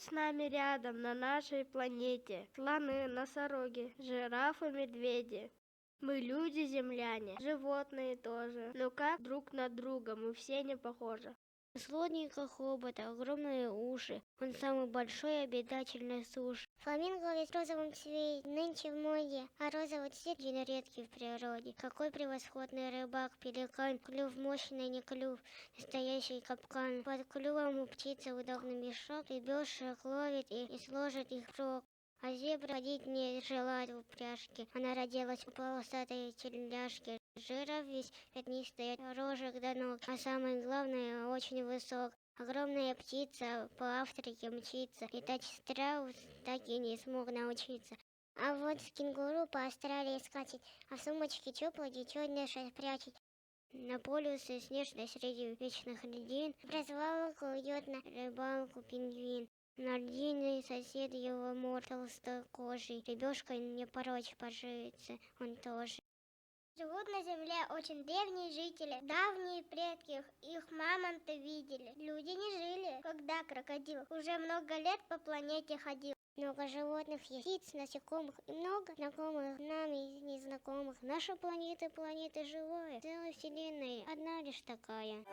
Живут с нами рядом на нашей планете слоны, носороги, жирафы, медведи. Мы люди-земляне, животные тоже, но как друг на друга мы все не похожи. У слоника хобот, огромные уши, он самый большой обитатель на суше. Фламинго весь в розовом цвете, нынче в моде, а розовый цвет очень редкий в природе. Какой превосходный рыбак, пеликан, клюв мощный, не клюв, настоящий капкан. Под клювом у птицы удобный мешок, ребешек ловит и сложит их в рог. А зебра ходить не желает в упряжке, она родилась в полосатой тельняшке. Жираф весь пятнистый, от рожек до ног, а самое главное, очень высок. Огромная птица по Африке мчится, летать страус так и не смог научиться. А вот с кенгуру по Австралии скачет, а в сумочке теплой детеныша прячет. На полюсе снежной среди вечных льдин в развалку уйдет на рыбалку пингвин. На льдине сосед его мор толстокожий, ребешкой не прочь пожиться он тоже. Живут на земле очень древние жители, давние предки, их мамонты видели. Люди не жили, когда крокодил уже много лет по планете ходил. Много животных есть, птиц, насекомых и много знакомых нам и незнакомых. Наша планета живая, целая вселенная, одна лишь такая.